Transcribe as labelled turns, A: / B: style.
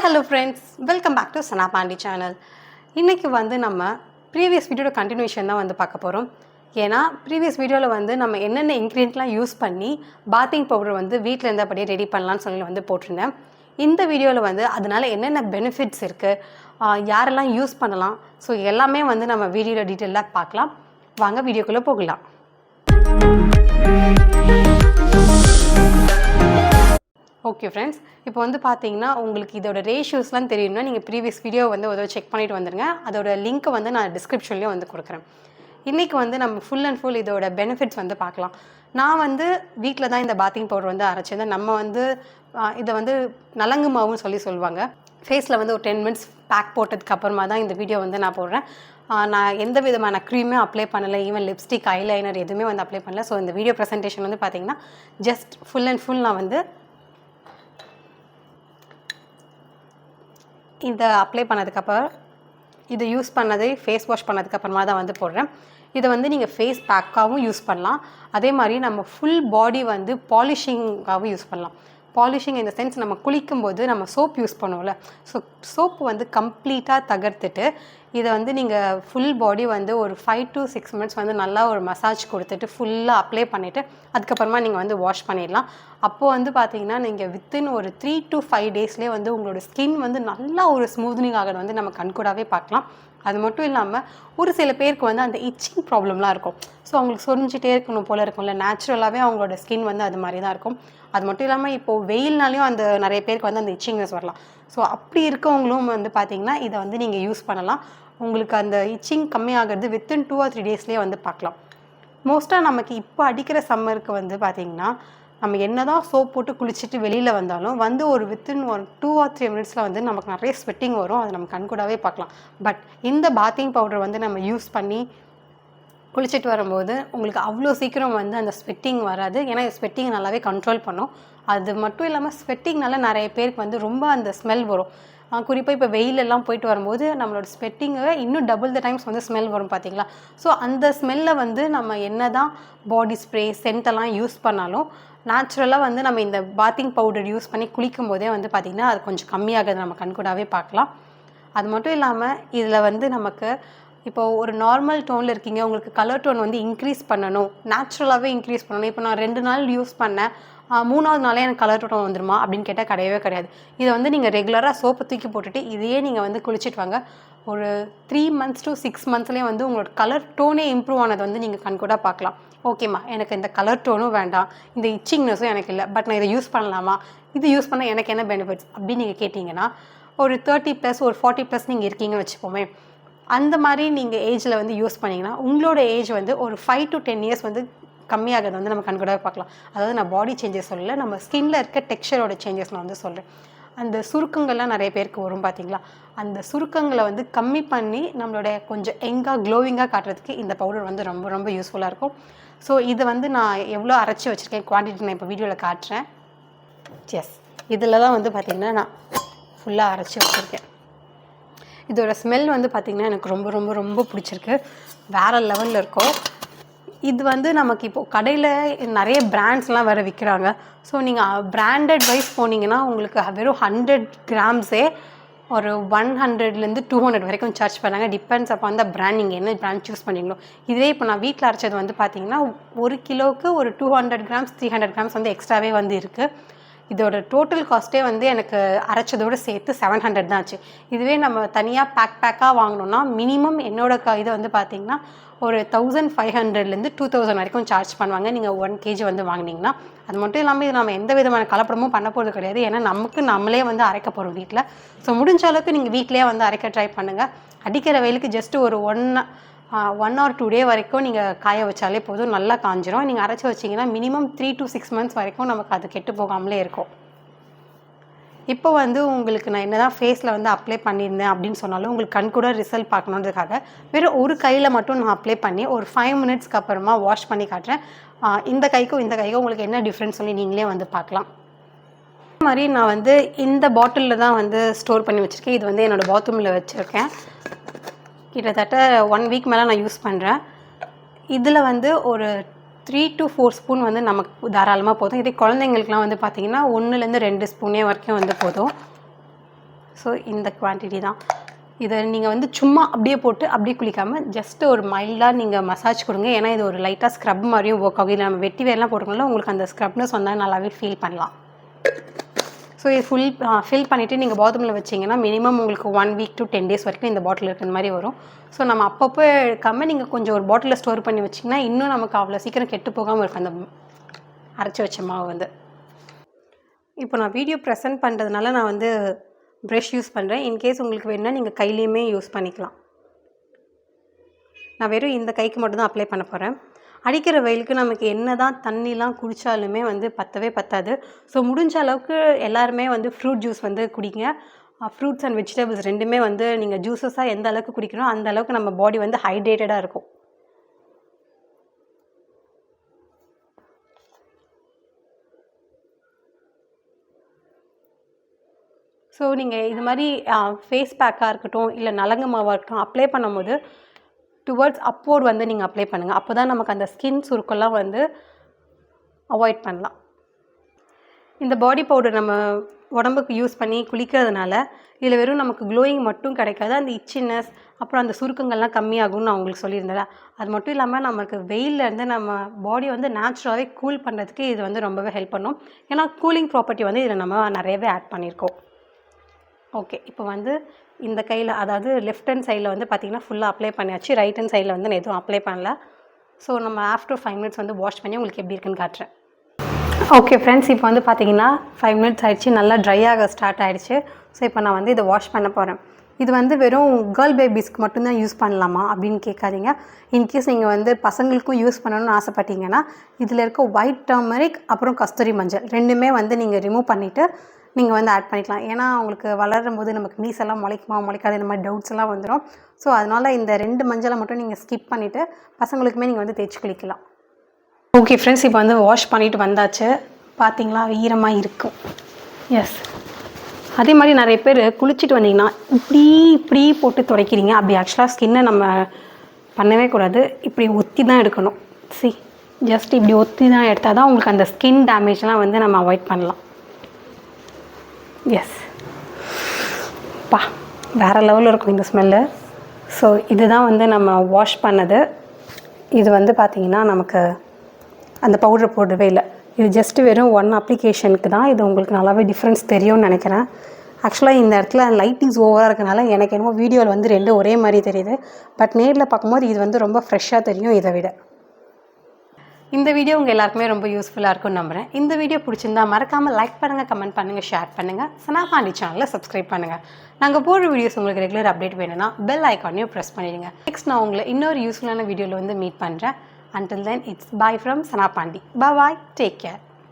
A: hello friends, welcome back to Sana Pandi channel. இன்னைக்கு வந்து நம்ம ப்ரீவியஸ் வீடியோட கண்டினியூஷன் தான் வந்து பார்க்க போகிறோம். ஏன்னா ப்ரீவியஸ் வீடியோவில் வந்து நம்ம என்னென்ன இன்க்ரீடியன்ட்லாம் யூஸ் பண்ணி பாத்திங் பவுடர் வந்து வீட்டில் இருந்தபடியே ரெடி பண்ணலான்னு சொல்லி வந்து போட்டிருந்தேன். இந்த வீடியோவில் வந்து அதனால என்னென்ன பெனிஃபிட்ஸ் இருக்குது, யாரெல்லாம் யூஸ் பண்ணலாம், ஸோ எல்லாமே வந்து நம்ம வீடியோவில் டீட்டெயிலாக பார்க்கலாம். வாங்க வீடியோக்குள்ளே போகலாம். ஓகே ஃப்ரெண்ட்ஸ், இப்போ வந்து பார்த்தீங்கன்னா உங்களுக்கு இதோட ரேஷியோஸ்லாம் தெரியும்னா நீங்கள் ப்ரீவியஸ் வீடியோ வந்து ஒரு செக் பண்ணிவிட்டு வந்துடுங்க. அதோட லிங்க்கை வந்து நான் டிஸ்கிரிப்ஷன்லேயும் வந்து கொடுக்குறேன். இன்றைக்கி வந்து நம்ம ஃபுல் அண்ட் ஃபுல் இதோட பெனிஃபிட்ஸ் வந்து பார்க்கலாம். நான் வந்து வீட்டில் தான் இந்த பாத்திங் பவுடர் வந்து அரைச்சிருந்தேன். நம்ம வந்து இதை வந்து நலங்கு மாவுன்னு சொல்லுவாங்க. ஃபேஸில் வந்து ஒரு 10 minutes பேக் போட்டதுக்கு அப்புறமா தான் இந்த வீடியோ வந்து நான் போடுறேன். நான் எந்த விதமான க்ரீமே அப்ளை பண்ணலை, ஈவன் லிப்ஸ்டிக், ஐலைனர் எதுவுமே வந்து அப்ளை பண்ணல. ஸோ இந்த வீடியோ ப்ரெசன்டேஷன் வந்து பார்த்திங்கன்னா ஜஸ்ட் ஃபுல் அண்ட் ஃபுல் நான் வந்து இதை அப்ளை பண்ணதுக்கப்புறம் இதை யூஸ் பண்ணது ஃபேஸ் வாஷ் பண்ணதுக்கப்புறமா தான் வந்து போடுறேன். இதை வந்து நீங்கள் ஃபேஸ் பேக்காகவும் யூஸ் பண்ணலாம். அதே மாதிரி நம்ம ஃபுல் பாடி வந்து பாலிஷிங்காகவும் யூஸ் பண்ணலாம். பாலிஷிங் இந்த சென்ஸ் நம்ம குளிக்கும்போது நம்ம சோப் யூஸ் பண்ணுவோம்ல, ஸோ சோப்பு வந்து கம்ப்ளீட்டாக தகர்த்துட்டு இதை வந்து நீங்கள் ஃபுல் பாடி வந்து ஒரு 5 to 6 minutes வந்து நல்லா ஒரு மசாஜ் கொடுத்துட்டு ஃபுல்லாக அப்ளை பண்ணிவிட்டு அதுக்கப்புறமா நீங்கள் வந்து வாஷ் பண்ணிடலாம். அப்போது வந்து பார்த்தீங்கன்னா நீங்கள் வித்தின் ஒரு 3 to 5 daysலேயே வந்து உங்களோட ஸ்கின் வந்து நல்லா ஒரு ஸ்மூத்னிங் ஆகிறது வந்து நம்ம கண்கூடாவே பார்க்கலாம். அது மட்டும் இல்லாமல் ஒரு சில பேருக்கு வந்து அந்த இச்சிங் ப்ராப்ளம்லாம் இருக்கும். ஸோ அவங்களுக்கு சொரிஞ்சிட்டே இருக்கணும் போல் இருக்கும்ல, நேச்சுரலாகவே அவங்களோட ஸ்கின் வந்து அது மாதிரி தான் இருக்கும். அது மட்டும் இல்லாமல் இப்போது வெயில்னாலையும் அந்த நிறைய பேருக்கு வந்து அந்த இச்சிங்னஸ் வரலாம். ஸோ அப்படி இருக்கவங்களும் வந்து பார்த்திங்கன்னா இதை வந்து நீங்கள் யூஸ் பண்ணலாம். உங்களுக்கு அந்த இச்சிங் கம்மியாகிறது வித்தின் 2 or 3 daysலேயே வந்து பார்க்கலாம். மோஸ்ட்டாக நமக்கு இப்போ அடிக்கிற சம்மருக்கு வந்து பார்த்திங்கன்னா நம்ம என்ன தான் சோப் போட்டு குளிச்சுட்டு வெளியில் வந்தாலும் வந்து ஒரு வித்தின் ஒரு 2 or 3 minutes வந்து நமக்கு நிறைய ஸ்வெட்டிங் வரும். அதை நம்ம கண்கூடாவே பார்க்கலாம். பட் இந்த பாத்திங் பவுடர் வந்து நம்ம யூஸ் பண்ணி குளிச்சுட்டு வரும்போது உங்களுக்கு அவ்வளோ சீக்கிரம் வந்து அந்த ஸ்வெட்டிங் வராது. ஏன்னா ஸ்வெட்டிங் நல்லாவே கண்ட்ரோல் பண்ணும். அது மட்டும் இல்லாமல் ஸ்வெட்டிங்னால நிறைய பேருக்கு வந்து ரொம்ப அந்த ஸ்மெல் வரும். குறிப்பாக இப்போ வெயிலெல்லாம் போயிட்டு வரும்போது நம்மளோட ஸ்வெட்டிங்கை இன்னும் டபுள் த டைம்ஸ் வந்து ஸ்மெல் வரும் பார்த்தீங்களா. ஸோ அந்த ஸ்மெல்லை வந்து நம்ம என்ன தான் பாடி ஸ்ப்ரே சென்ட்டெல்லாம் யூஸ் பண்ணாலும் நேச்சுரலாக வந்து நம்ம இந்த பாத்திங் பவுடர் யூஸ் பண்ணி குளிக்கும் போதே வந்து பார்த்திங்கன்னா அது கொஞ்சம் கம்மியாகிறது நம்ம கண்கூடாவே பார்க்கலாம். அது மட்டும் இல்லாமல் இதில் வந்து நமக்கு இப்போது ஒரு நார்மல் டோனில் இருக்கீங்க, உங்களுக்கு கலர் டோன் வந்து இன்க்ரீஸ் பண்ணணும், நேச்சுரலாகவே இன்க்ரீஸ் பண்ணணும். இப்போ நான் 2 நாள் யூஸ் பண்ணேன், 3ஆவது நாளே எனக்கு கலர் டோன் வந்துருமா அப்படின்னு கேட்டால் கிடையவே கிடையாது. இதை வந்து நீங்கள் ரெகுலராக சோப்பை தூக்கி போட்டுட்டு இதையே நீங்கள் வந்து குளிச்சுட்டு வாங்க. ஒரு 3 months to 6 monthsலேயே வந்து உங்களோட கலர் டோனே இம்ப்ரூவ் ஆனது வந்து நீங்கள் கண்கூடாக பார்க்கலாம். ஓகேம்மா, எனக்கு இந்த கலர் டோனும் வேண்டாம், இந்த இச்சிங்னஸும் எனக்கு இல்லை, பட் நான் இதை யூஸ் பண்ணலாமா, இது யூஸ் பண்ணால் எனக்கு என்ன பெனிஃபிட்ஸ் அப்படின்னு நீங்கள் கேட்டிங்கன்னா ஒரு 30+ ஒரு 40+ நீங்கள் இருக்கீங்கன்னு வச்சுப்போமே, அந்த மாதிரி நீங்கள் ஏஜில் வந்து யூஸ் பண்ணிங்கன்னா உங்களோட ஏஜ் வந்து ஒரு 5 to 10 years வந்து கம்மியாகிறது வந்து நம்ம கண்கூடாக பார்க்கலாம். அதாவது நான் பாடி சேஞ்சஸ் சொல்லலை, நம்ம ஸ்கின்னில் இருக்க டெக்ஸ்சரோட சேஞ்சஸ் நான் வந்து சொல்கிறேன். அந்த சுருக்கங்கள்லாம் நிறைய பேருக்கு வரும் பார்த்தீங்களா, அந்த சுருக்கங்களை வந்து கம்மி பண்ணி நம்மளோட கொஞ்சம் எங்காக க்ளோவிங்காக காட்டுறதுக்கு இந்த பவுடர் வந்து ரொம்ப ரொம்ப யூஸ்ஃபுல்லாக இருக்கும். ஸோ இது வந்து நான் எவ்வளோ அரைச்சி வச்சுருக்கேன் குவான்டிட்டி நான் இப்போ வீடியோவில் காட்டுறேன். எஸ், இதில் தான் வந்து பார்த்திங்கன்னா நான் ஃபுல்லாக அரைச்சி வச்சுருக்கேன். இதோட ஸ்மெல் வந்து பார்த்திங்கன்னா எனக்கு ரொம்ப ரொம்ப ரொம்ப பிடிச்சிருக்கு, வேறு லெவலில் இருக்கும். இது வந்து நமக்கு இப்போது கடையில் நிறைய பிராண்ட்ஸ்லாம் வேறு விற்கிறாங்க. ஸோ நீங்கள் பிராண்டட் வைஸ் போனீங்கன்னா உங்களுக்கு வெறும் 100 grams ஒரு 100 to 200 வரைக்கும் சார்ஜ் பண்ணாங்க. டிபெண்ட்ஸ் அப்போ அந்த பிராண்ட், நீங்கள் என்ன பிராண்ட் சூஸ் பண்ணிங்களோ. இதே இப்போ நான் வீட்டில் அரைச்சது வந்து பார்த்திங்கன்னா 1 கிலோவுக்கு ஒரு 200 grams 300 grams வந்து எக்ஸ்ட்ராவே வந்து இருக்குது. இதோட டோட்டல் காஸ்ட்டே வந்து எனக்கு அரைச்சதோடு சேர்த்து 700 தான் ஆச்சு. இதுவே நம்ம தனியாக பேக்காக வாங்கினோன்னா மினிமம் என்னோட இது வந்து பார்த்திங்கன்னா ஒரு 1500 to 2000 வரைக்கும் சார்ஜ் பண்ணுவாங்க நீங்கள் 1 kg வந்து வாங்கினீங்கன்னா. அது மட்டும் இல்லாமல் இது நம்ம எந்த விதமான கலப்படமும் பண்ண போகிறது கிடையாது. ஏன்னா நமக்கு நம்மளே வந்து அரைக்க போகிறோம் வீட்டில். ஸோ முடிஞ்ச அளவுக்கு நீங்கள் வீட்டிலே வந்து அரைக்க ட்ரை பண்ணுங்கள். அடிக்கிற வெயிலுக்கு ஜஸ்ட் ஒரு 1 or 2 day வரைக்கும் நீங்கள் காய வச்சாலே போதும், நல்லா காஞ்சிரும். நீங்கள் அரைச்சி வச்சிங்கன்னா மினிமம் 3 to 6 months வரைக்கும் நமக்கு அது கெட்டு போகாமலே இருக்கும். இப்போ வந்து உங்களுக்கு நான் என்ன தான் ஃபேஸில் வந்து அப்ளை பண்ணியிருந்தேன் அப்படின்னு சொன்னாலும் உங்களுக்கு கண்கூட ரிசல்ட் பார்க்கணுன்றதுக்காக வெறும் ஒரு கையில் மட்டும் நான் அப்ளை பண்ணி ஒரு 5 minutesக்கு அப்புறமா வாஷ் பண்ணி காட்டுறேன். இந்த கைக்கும் உங்களுக்கு என்ன டிஃப்ரென்ஸ் சொல்லி நீங்களே வந்து பார்க்கலாம். இந்த மாதிரி நான் வந்து இந்த பாட்டிலில் தான் வந்து ஸ்டோர் பண்ணி வச்சுருக்கேன். இது வந்து என்னோடய பாத்ரூமில் வச்சுருக்கேன். கிட்டத்தட்ட 1 week மேலே நான் யூஸ் பண்ணுறேன். இதில் வந்து ஒரு 3 to 4 ஸ்பூன் வந்து நமக்கு தாராளமாக போதும். இதே குழந்தைங்களுக்குலாம் வந்து பார்த்திங்கன்னா 1 to 2 ஸ்பூனே வரைக்கும் வந்து போதும். ஸோ இந்த குவான்டிட்டி தான். இதை நீங்கள் வந்து சும்மா அப்படியே போட்டு அப்படியே குளிக்காமல் ஜஸ்ட்டு ஒரு மைல்டாக நீங்கள் மசாஜ் கொடுங்க. ஏன்னா இது ஒரு லைட்டாக ஸ்க்ரப் மாதிரியும் ஒர்க் ஆகும். இல்லை நம்ம வெட்டி வேர்லாம் போட்டுக்கனால உங்களுக்கு அந்த ஸ்க்ரப்னஸ் வந்தால் நல்லாவே ஃபீல் பண்ணலாம். ஸோ இது ஃபில் பண்ணிவிட்டு நீங்கள் பாத்ரூமில் வச்சிங்கன்னா மினிமம் உங்களுக்கு 1 வீக் to 10 days வரைக்கும் இந்த பாட்டில் இருக்கிற மாதிரி வரும். ஸோ நம்ம அப்பப்போ எடுக்காமல் நீங்கள் கொஞ்சம் ஒரு பாட்டிலில் ஸ்டோர் பண்ணி வச்சிங்கன்னா இன்னும் நமக்கு அவ்வளோ சீக்கிரம் கெட்டு போகாமல் இருக்கும் அந்த அரைச்சி வச்ச மாவு வந்து. இப்போ நான் வீடியோ ப்ரெசென்ட் பண்ணுறதுனால நான் வந்து ப்ரஷ் யூஸ் பண்ணுறேன். இன்கேஸ் உங்களுக்கு வேணும்னா நீங்கள் கையிலையுமே யூஸ் பண்ணிக்கலாம். நான் வெறும் இந்த கைக்கு மட்டும் தான் அப்ளை பண்ண போகிறேன். அடிக்கிற வெயிலுக்கு நமக்கு என்ன தான் தண்ணிலாம் குடித்தாலுமே வந்து பத்தவே பத்தாது. ஸோ முடிஞ்ச அளவுக்கு எல்லாருமே வந்து ஃப்ரூட் ஜூஸ் வந்து குடிங்க. ஃப்ரூட்ஸ் அண்ட் வெஜிடபிள்ஸ் ரெண்டுமே வந்து நீங்கள் ஜூஸஸாக எந்த அளவுக்கு குடிக்கணும் அந்த அளவுக்கு நம்ம பாடி வந்து ஹைட்ரேட்டடாக இருக்கும். ஸோ நீங்கள் இது மாதிரி ஃபேஸ் பேக்காக இருக்கட்டும் இல்லை நலங்கு மாவாக இருக்கட்டும் அப்ளை பண்ணும்போது டுவர்ட்ஸ் அப்போர்ட் வந்து நீங்கள் அப்ளை பண்ணுங்கள். அப்போ தான் நமக்கு அந்த ஸ்கின் சுருக்கெல்லாம் வந்து அவாய்ட் பண்ணலாம். இந்த பாடி பவுடர் நம்ம உடம்புக்கு யூஸ் பண்ணி குளிக்கிறதுனால இதில் வெறும் நமக்கு க்ளோயிங் மட்டும் கிடைக்காது, அந்த இச்சினஸ் அப்புறம் அந்த சுருக்கங்கள்லாம் கம்மியாகும்னு நான் உங்களுக்கு சொல்லியிருந்தேன். அது மட்டும் இல்லாமல் நமக்கு வெயிலேருந்து நம்ம பாடி வந்து நேச்சுரலாகவே கூல் பண்ணுறதுக்கு இது வந்து ரொம்பவே ஹெல்ப் பண்ணும். ஏன்னா கூலிங் ப்ராப்பர்ட்டி வந்து இதில் நம்ம நிறையவே ஆட் பண்ணியிருக்கோம். ஓகே, இப்போ வந்து இந்த கையில் அதாவது லெஃப்ட் ஹேண்ட் சைடில் வந்து பார்த்திங்கன்னா ஃபுல்லாக அப்ளை பண்ணியாச்சு. ரைட் ஹேண்ட் சைடில் வந்து நான் எதுவும் அப்ளை பண்ணல. ஸோ நம்ம ஆஃப்டர் 5 minutes வந்து வாஷ் பண்ணி உங்களுக்கு எப்படி இருக்குன்னு காட்டுறேன். ஓகே ஃப்ரெண்ட்ஸ், இப்போ வந்து பார்த்திங்கன்னா 5 minutes ஆகிடுச்சு, நல்லா ட்ரை ஆக ஸ்டார்ட் ஆகிடுச்சு. ஸோ இப்போ நான் வந்து இதை வாஷ் பண்ண போகிறேன். இது வந்து வெறும் கேர்ள் பேபிஸ்க்கு மட்டும்தான் யூஸ் பண்ணலாமா அப்படின்னு கேட்காதீங்க. இன்கேஸ் நீங்கள் வந்து பசங்களுக்கும் யூஸ் பண்ணணும்னு ஆசைப்பட்டீங்கன்னா இதில் இருக்க ஒயிட் டர்மரிக் அப்புறம் கஸ்தூரி மஞ்சள் ரெண்டுமே வந்து நீங்கள் ரிமூவ் பண்ணிவிட்டு நீங்கள் வந்து ஆட் பண்ணிக்கலாம். ஏன்னா அவங்களுக்கு வளரும் போது நமக்கு மீஸ் எல்லாம் முளைக்குமா முளைக்காது இந்த மாதிரி டவுட்ஸ் எல்லாம் வந்துடும். ஸோ அதனால் இந்த 2 மஞ்சளை மட்டும் நீங்கள் ஸ்கிப் பண்ணிவிட்டு பசங்களுக்குமே நீங்கள் வந்து தேய்ச்சி குளிக்கலாம். ஓகே ஃப்ரெண்ட்ஸ், இப்போ வந்து வாஷ் பண்ணிவிட்டு வந்தாச்சு. பார்த்தீங்களா ஈரமாக இருக்கும். எஸ், அதே மாதிரி நிறைய பேர் குளிச்சுட்டு வந்தீங்கன்னா இப்படி போட்டு துடைக்கிறீங்க. அப்படி ஆக்சுவலாக ஸ்கின்னை நம்ம பண்ணவே கூடாது. இப்படி ஒத்தி தான் எடுக்கணும். ஜஸ்ட் இப்படி ஒத்தி தான் எடுத்தால் தான் உங்களுக்கு அந்த ஸ்கின் டேமேஜ்லாம் வந்து நம்ம அவாய்ட் பண்ணலாம். எஸ் பா, வேறு லெவலில் இருக்கும் இந்த ஸ்மெல்லு. ஸோ இதுதான் வந்து நம்ம வாஷ் பண்ணது. இது வந்து பார்த்திங்கன்னா நமக்கு அந்த பவுடர் போடவே இல்லை. இது ஜஸ்ட்டு வெறும் 1 அப்ளிகேஷனுக்கு தான். இது உங்களுக்கு நல்லாவே டிஃப்ரென்ஸ் தெரியும்னு நினைக்கிறேன். ஆக்சுவலாக இந்த இடத்துல லைட்டிங்ஸ் ஓவராக இருக்கனால எனக்கு என்னமோ வீடியோவில் வந்து 2 ஒரே மாதிரி தெரியுது. பட் நேரில் பார்க்கும்போது இது வந்து ரொம்ப ஃப்ரெஷ்ஷாக தெரியும் இதை விட. இந்த வீடியோ உங்கள் எல்லாருக்குமே ரொம்ப யூஸ்ஃபுல்லாக இருக்கும்னு நம்புகிறேன். இந்த வீடியோ பிடிச்சிருந்தா மறக்காமல் லைக் பண்ணுங்கள், கமெண்ட் பண்ணுங்கள், ஷேர் பண்ணுங்கள். சனா பாண்டி சேனலை சப்ஸ்கிரைப் பண்ணுங்கள். நாங்கள் போடுற வீடியோஸ் உங்களுக்கு ரெகுலர் அப்டேட் வேணும்னா பெல் ஐக்கானையும் ப்ரெஸ் பண்ணிடுங்க. நெக்ஸ்ட் நான் உங்களை இன்னொரு யூஸ்ஃபுல்லான வீடியோவில் வந்து மீட் பண்ணுறேன். Until then, it's bye from Sana Pandi. Bye-bye. Take care.